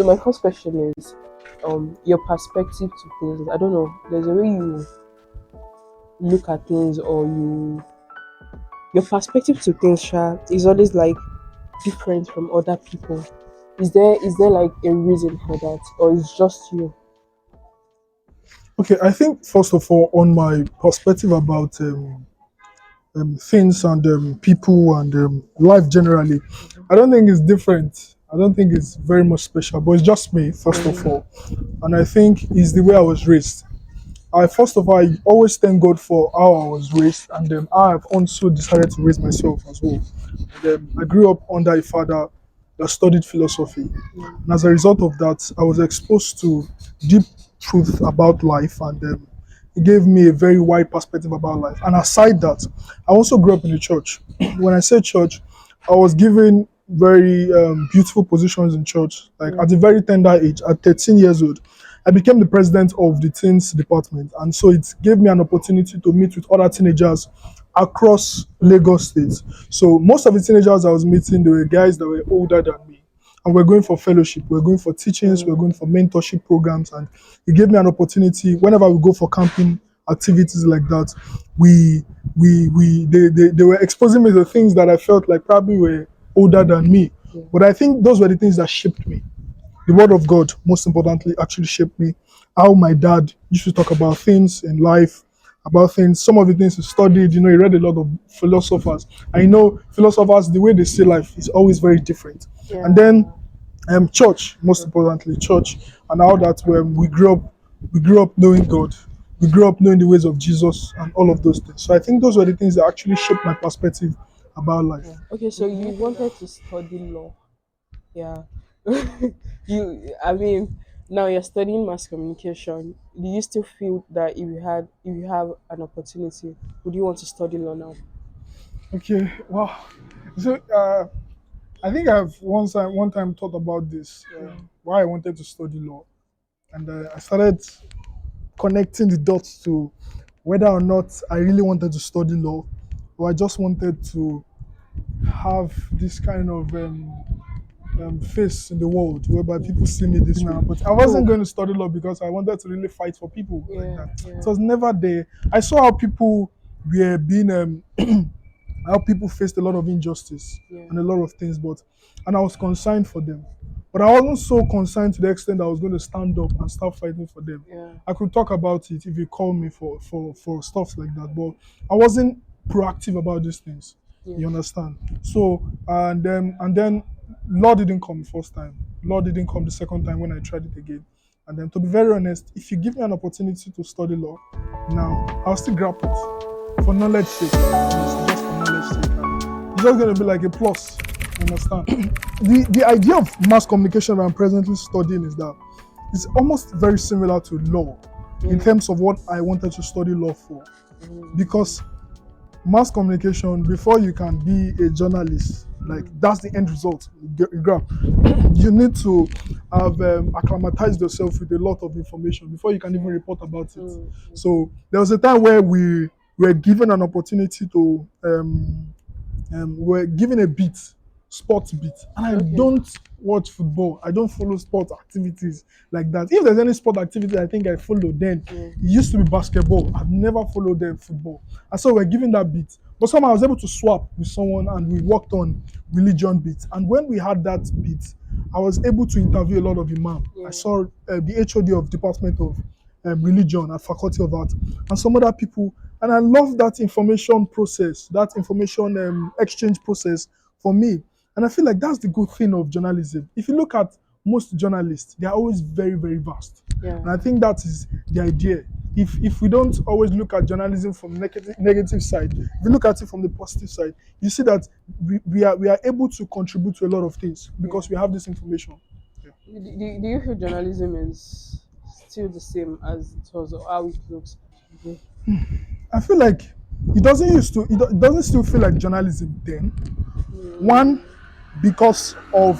So my first question is, your perspective to things. I don't know. There's a way you look at things, or your perspective to things, is always like different from other people. Is there like a reason for that, or it's just you? Okay, I think first of all, on my perspective about things and people and life generally, I don't think it's different. I don't think it's very much special, but it's just me, first of Mm, all. And I think it's the way I was raised. First of all, I always thank God for how I was raised, and I have also decided to raise myself as well. And, I grew up under a father that studied philosophy, mm, and as a result of that, I was exposed to deep truth about life, and it gave me a very wide perspective about life. And aside that, I also grew up in the church. When I say church, I was given very beautiful positions in church. Like at a mm, very tender age, at 13 years old, I became the president of the teens department, and so it gave me an opportunity to meet with other teenagers across mm, Lagos State. So most of the teenagers I was meeting, they were guys that were older than me, and we're going for fellowship, we're going for teachings, we're mm, going for mentorship programs, and it gave me an opportunity. Whenever we go for camping activities like that, they were exposing me to things that I felt like probably were older than me. yeah. But I think those were the things that shaped me. The word of God, most importantly, actually shaped me. How my dad used to talk about things in life, about things, some of the things he studied. He read a lot of philosophers. I know philosophers, the way they see life is always very different. And then Yeah. church, most importantly, church, and how that when we grew up knowing God. We grew up knowing the ways of Jesus and all of those things. So I think those were the things that actually shaped my perspective about life. Yeah. Okay, so you wanted to study law. Yeah. I mean, now you're studying mass communication. Do you still feel that if you have an opportunity, would you want to study law now? Okay, wow. So I think I've one time thought about this, Mm, why I wanted to study law, and I started connecting the dots to whether or not I really wanted to study law, or I just wanted to have this kind of face in the world whereby yeah. people see me this way. But I wasn't No. going to study law because I wanted to really fight for people like Yeah, that. It yeah, was never there. I saw how people were being how people faced a lot of injustice yeah, and a lot of things, and I was concerned for them. But I wasn't so concerned to the extent that I was going to stand up and start fighting for them. yeah, I could talk about it if you call me for stuff like that, but I wasn't proactive about these things. yeah. You understand? So and then law didn't come the first time. Law didn't come the second time when I tried it again. And then to be very honest, if you give me an opportunity to study law now, I'll still grab it for knowledge sake, honestly, just for knowledge sake. And it's just gonna be like a plus. You understand? The idea of mass communication that I'm presently studying is that it's almost very similar to law in Mm, terms of what I wanted to study law for. mm, Because mass communication, before you can be a journalist, like mm, that's the end result. You grab. You need to have acclimatized yourself with a lot of information before you can even yeah. report about it. Mm, So there was a time where we were given an opportunity to we're given a beat, sports beat, and I okay. don't watch football. I don't follow sport activities like that. If there's any sport activity I think I follow, then Yeah. it used to be basketball. I've never followed them football, and so we're given that beat. But somehow I was able to swap with someone, and we worked on religion beats. And when we had that beat, I was able to interview a lot of imam. I Yeah. saw the HOD of Department of religion at Faculty of Art, and some other people. And I love that information process, that information exchange process for me. And I feel like that's the good thing of journalism. If you look at most journalists, they are always very, very vast. Yeah. And I think that is the idea. If we don't always look at journalism from negative side, if we look at it from the positive side, you see that we are able to contribute to a lot of things Yeah. because we have this information. Yeah. Do you feel journalism is still the same as it was, or how it looks? Mhm. I feel like it doesn't still feel like journalism then. One, Mm, because of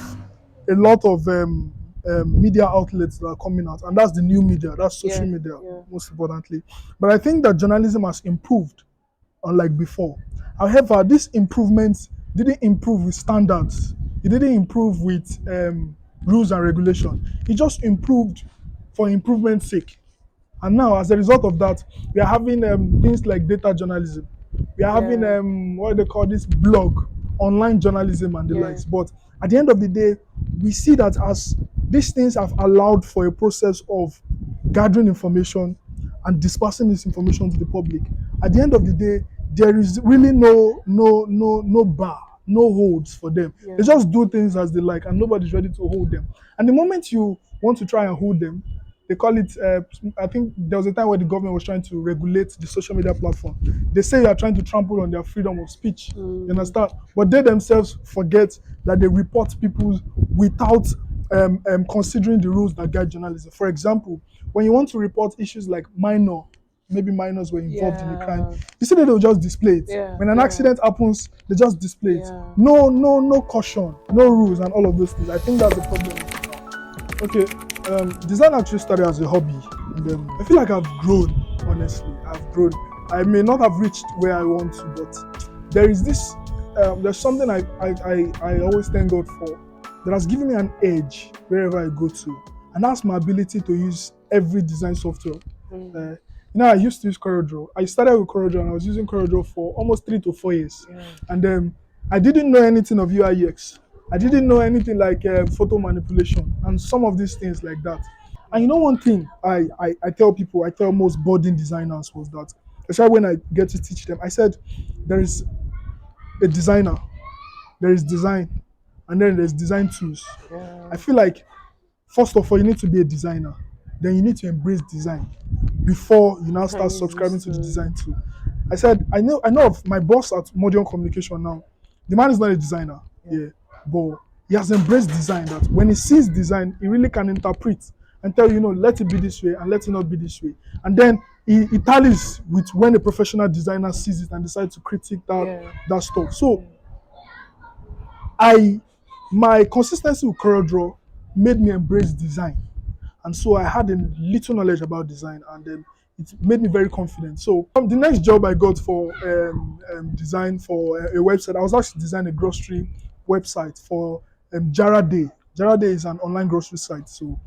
a lot of media outlets that are coming out, and that's the new media, that's social yeah. media, Yeah. most importantly. But I think that journalism has improved, unlike before. However, this improvement didn't improve with standards. It didn't improve with rules and regulation. It just improved for improvement's sake. And now, as a result of that, we are having things like data journalism. We are having Yeah. what they call this blog, online journalism, and the Yeah. likes. But at the end of the day, we see that as these things have allowed for a process of gathering information and dispersing this information to the public. At the end of the day, there is really no bar, no holds for them. They Yeah. just do things as they like, and nobody's ready to hold them. And the moment you want to try and hold them, they call it I think there was a time where the government was trying to regulate the social media platform. They say you are trying to trample on their freedom of speech. You Mm. understand? But they themselves forget that they report people without considering the rules that guide journalism. For example, when you want to report issues like maybe minors were involved in a crime, Yeah. you see that they'll just display it. Yeah. When an Yeah. accident happens, they just display it. Yeah. No caution, no rules, and all of those things. I think that's the problem. Okay, design actually started as a hobby, and I feel like I've grown. Honestly, I've grown. I may not have reached where I want to, but there is this. There's something I always thank God for that has given me an edge wherever I go to, and that's my ability to use every design software. Mm. Uh, I used to use CorelDRAW. I started with CorelDRAW, and I was using CorelDRAW for almost 3 to 4 years, Yeah. and I didn't know anything of UI UX. I didn't know anything like photo manipulation and some of these things like that. And you know, one thing I tell people, I tell most budding designers was that, especially when I get to teach them, I said, there is a designer, there is design, and then there's design tools. I Yeah. feel like, first of all, you need to be a designer. Then you need to embrace design before you now Can start use subscribing this to the to. design tool. I said, I know of my boss at Modern Communication now. The man is not a designer, Yeah. yeah, but he has embraced design. That when he sees design, he really can interpret and tell let it be this way and let it not be this way. And then he tallies with when a professional designer sees it and decides to critique Yeah. that stuff. Yeah. So I my consistency with CorelDRAW made me embrace design, and so I had a little knowledge about design, and it made me very confident. So the next job I got for design for a website, I was actually designing a grocery website for Jara Day. Jara Day is an online grocery site. So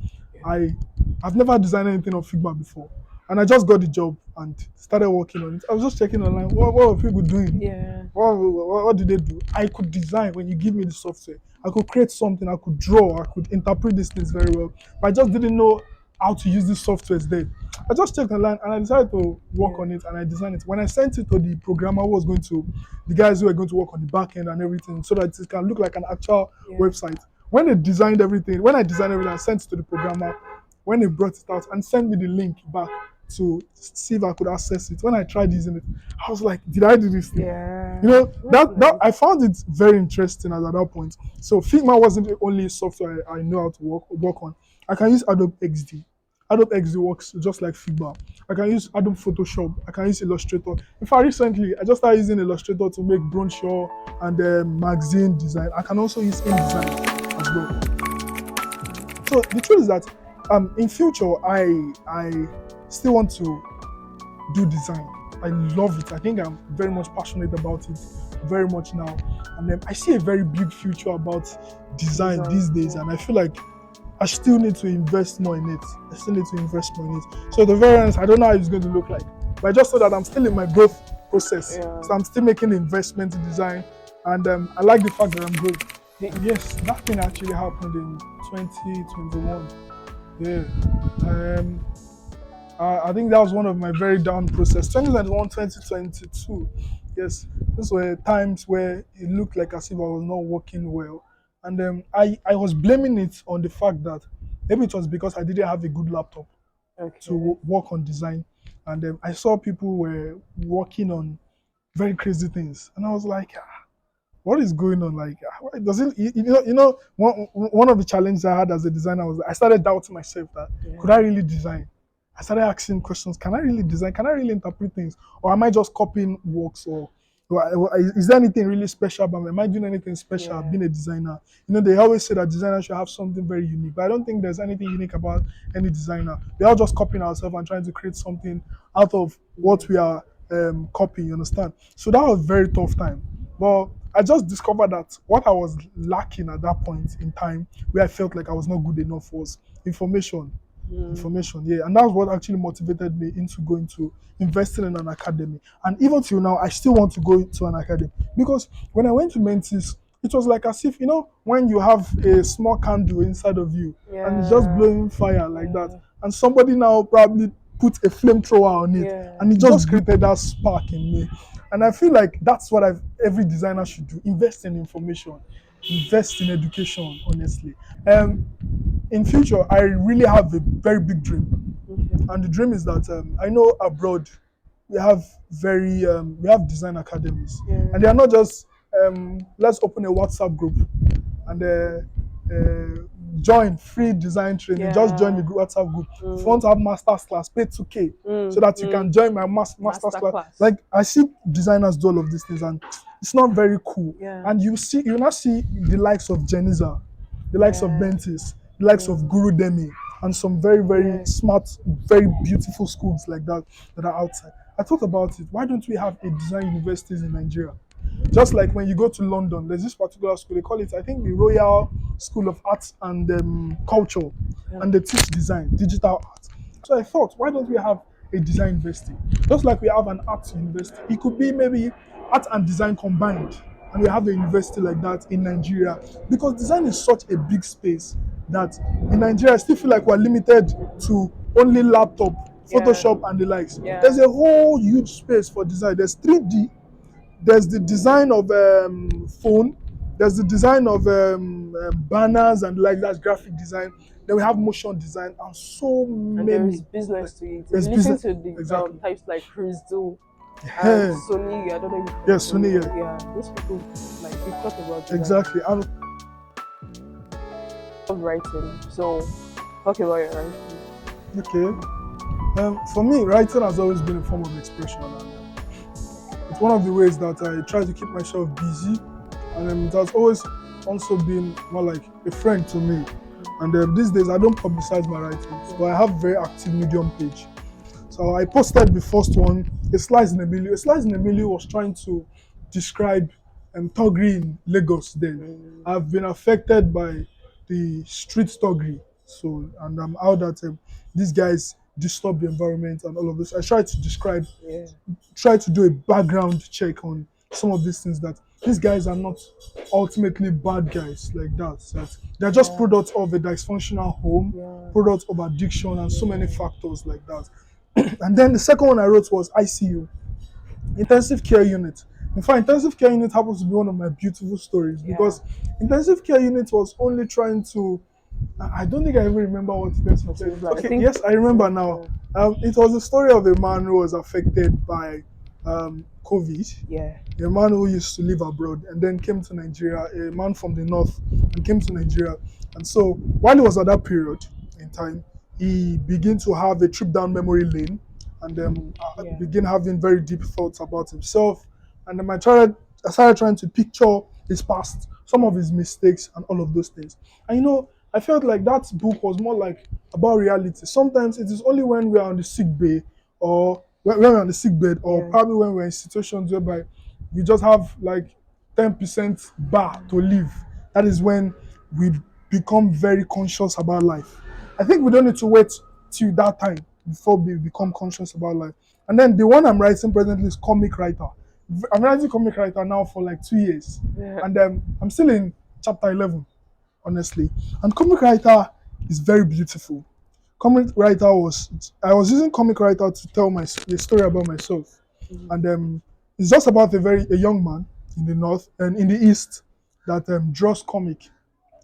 I I've never designed anything on Figma before, and I just got the job and started working on it. I was just checking online, what were people doing? Yeah. What did they do? I could design when you give me the software. I could create something. I could draw. I could interpret these things very well. But I just didn't know how to use these softwares then. I just checked online and I decided to work Yeah. on it and I designed it. When I sent it to the programmer who was going to, the guys who were going to work on the back end and everything, so that it can look like an actual Yeah. website. When I designed everything, I sent it to the programmer. When they brought it out and sent me the link back to see if I could access it. When I tried using it, I was like, did I do this thing? Yeah. That's That nice. I found it very interesting at that point. So Figma wasn't the only software I know how to work on. I can use Adobe XD. Adobe XD works just like Figma. I can use Adobe Photoshop. I can use Illustrator. In fact, recently I just started using Illustrator to make brochure and magazine design. I can also use InDesign as well. So the truth is that in future I still want to do design. I love it. I think I'm very much passionate about it, very much now. And then I see a very big future about design Design. these days, Yeah. and I feel like I still need to invest more in it. I still need to invest more in it. So the very end, I don't know how it's going to look like, but I just know that I'm still in my growth process. Yeah. So I'm still making investment in design, and I like the fact that I'm growing. Yes, that thing actually happened in 2021. Yeah. Um, I think that was one of my very down process. 2021, 2022. Yes, those were times where it looked like as if I was not working well. And I was blaming it on the fact that maybe it was because I didn't have a good laptop to Okay. work on design. And I saw people were working on very crazy things. And I was like, what is going on? Like, why doesn't one of the challenges I had as a designer was that I started doubting myself that could I Yeah. really design? I started asking questions: Can I really design? Can I really interpret things, or am I just copying works? Or is there anything really special about me? Am I doing anything special Yeah. being a designer? They always say that designers should have something very unique, but I don't think there's anything unique about any designer. We're all just copying ourselves and trying to create something out of Yeah. what we are copying. You understand? So that was a very tough time. But I just discovered that what I was lacking at that point in time, where I felt like I was not good enough, was information. Information, yeah, and that was what actually motivated me into going to investing in an academy. And even till now, I still want to go to an academy, because when I went to Mentis, it was like as if, when you have a small candle inside of you and it's just Yeah. blowing fire like that, Yeah. and somebody now probably put a flamethrower on it, Yeah. and it just created that spark in me. And I feel like that's what every designer should do: invest in information, invest in education, honestly. In future, I really have a very big dream, Okay. and the dream is that, I know abroad we have design academies, and they Yeah. are not just, let's open a WhatsApp group and join free design training. Just join the Yeah. WhatsApp group. If you want Mm. to have masters class, pay 2K so that you can Mm. join my masters class. Masterclass. Like, I see designers do all of these things, and it's not very cool. Yeah. And you now see the likes of Jeniza, the likes of Yeah. Bentis, the likes of Mm. Guru Demi, and some very, very Yeah. smart, very beautiful schools like that that are outside. I thought about it. Why don't we have a design universities in Nigeria? Just like when you go to London, there's this particular school, they call it, I think, the Royal School of Arts and Culture, Yeah. and they teach design, digital art. So I thought, why don't we have a design university? Just like we have an art university, it could be maybe art and design combined, and we have a university like that in Nigeria, because design is such a big space that in Nigeria, I still feel like we're limited to only laptop, Yeah. Photoshop, and the likes. There's Yeah. a whole huge space for design. There's 3D, there's the design of phone, there's the design of banners and like that's graphic design. Then we have motion design and so And there is many. business to it. If There's you listen business, to the exactly. types like Rizzo and Yeah, Sony, I don't know if you've yeah, heard Sony, Sony. yeah, Yeah, those people like they talk about design. exactly. And Love writing. So talk about your writing. okay, for me, writing has always been a form of expression, and it's one of the ways that I try to keep myself busy, and it has always also been more like a friend to me. And these days, I don't publicize my writings, but I have a very active Medium page. So I posted the first one, a slice in a million. A slice in a million was trying to describe Togri in Lagos. Then Mm, I've been affected by the street Togri. So, and how that these guys disturb the environment and all of this. I tried to yeah. try to do a background check on some of these things, that these guys are not ultimately bad guys like that. That they're just Yeah. products of a dysfunctional home, Yeah. products of addiction, and so many Yeah. factors like that. And then the second one I wrote was ICU, intensive care unit. In fact, intensive care unit happens to be one of my beautiful stories, Yeah. because intensive care unit was only trying to, I don't think I even remember what intensive What care. is like? I Okay, think yes, I remember now. yeah. It was the story of a man who was affected by COVID, Yeah. a man who used to live abroad and then came to Nigeria, a man from the north, and came to Nigeria. And so while he was at that period in time, he began to have a trip down memory lane, and Yeah. begin having very deep thoughts about himself. And then I started trying to picture his past, some of Yeah. his mistakes, and all of those things. And I felt like that book was more like about reality. Sometimes it is only when we are on the sick bay, or when we're on the sick bed, or Yeah. probably when we're in situations whereby we just have like 10% bar to live. That is when we become very conscious about life. I think we don't need to wait till that time before we become conscious about life. And then the one I'm writing presently is comic writer. I'm writing comic writer now for like 2 years, Yeah. and I'm still in chapter 11, honestly. And comic writer is very beautiful. Comic writer was I was using comic writer to tell a story about myself, Mhm. and it's just about a young man in the north and in the east that draws comic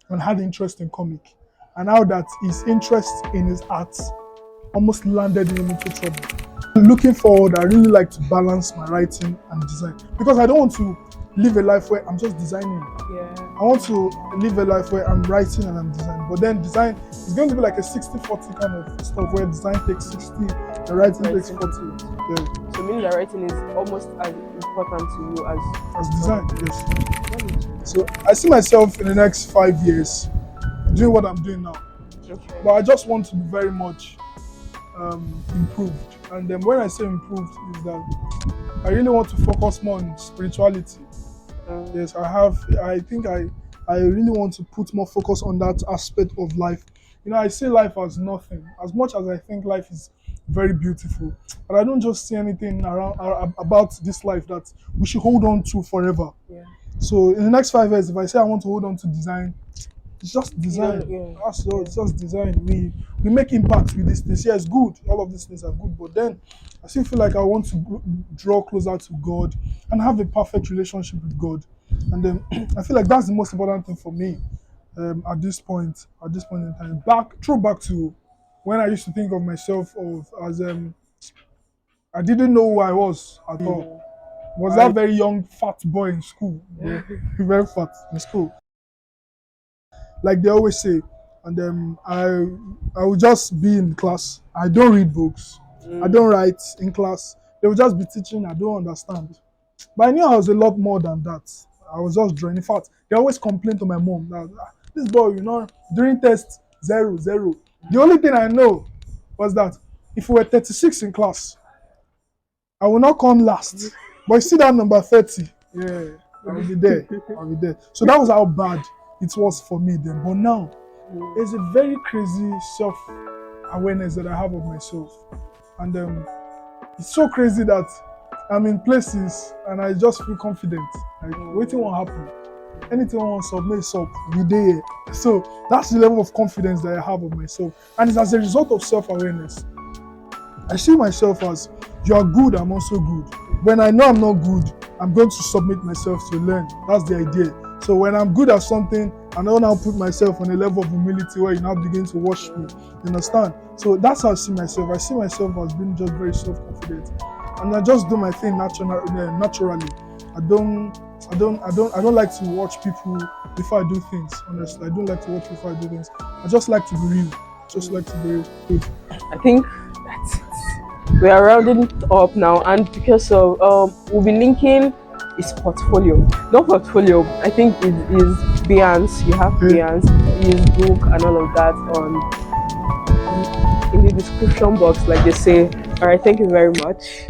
and had interest in comic, and how that his interest in his art almost landed him into trouble. Looking forward, I really like to balance my writing and design, because I don't want to live a life where I'm just designing. Yeah. I want to live a life where I'm writing and I'm designing. But then design is going to be like a 60-40 kind of stuff, where design takes 60 and writing takes Writing. 40. Yeah, So meaning that writing is almost as important to you as as design, yes. that makes sense. So I see myself in the next 5 years doing what I'm doing now. Okay. But I just want to be very much improved. And then when I say improved, is that I really want to focus more on spirituality. Yes, I have. I think I really want to put more focus on that aspect of life. I see life as nothing. As much as I think life is very beautiful, but I don't just see anything around about this life that we should hold on to forever. Yeah. So in the next 5 years, if I say I want to hold on to design, it's just You don't. design. Yeah. That's all. Yeah. It's just design. We make impact with these things. Yeah, it's good. All of these things are good. But then I still feel like I want to draw closer to God and have a perfect relationship with God. And then I feel like that's the most important thing for me at this point. At this point in time, back to when I used to think of myself of as I didn't know who I was at all. Mm. Was that very young fat boy in school, Yeah. very fat in school, like they always say. And I will just be in class. I don't read books. I Mm. don't write in class. They will just be teaching. I don't understand. But I knew I was a lot more than that. I was just drawing. In fact, they always complain to my mom that this boy, during test zero zero. The only thing I know was that if we were 36 in class, I will not come last. But you see that number 30, yeah, I will be there. I'll be there. So that was how bad it was for me then. But now, there's a very crazy self awareness that I have of myself. And it's so crazy that I'm in places and I just feel confident. Like, waiting won't happen. Anything I want to submit, we there. So that's the level of confidence that I have of myself. And it's as a result of self awareness. I see myself as you are good, I'm also good. When I know I'm not good, I'm going to submit myself to learn. That's the idea. So when I'm good at something, I don't now put myself on a level of humility where you now begin to worship me. You understand? So that's how I see myself. I see myself as being just very self-confident, and I just do my thing naturally. I don't like to watch people before I do things. Honestly, I don't like to watch before I do things. I just like to be real. Just like to be real. I think that's it. We are rounding up now, and because of we'll be linking his portfolio, not portfolio. I think it is Behance. You have Okay. Behance, his book, and all of that on in the description box, like they say. All right, thank you very much.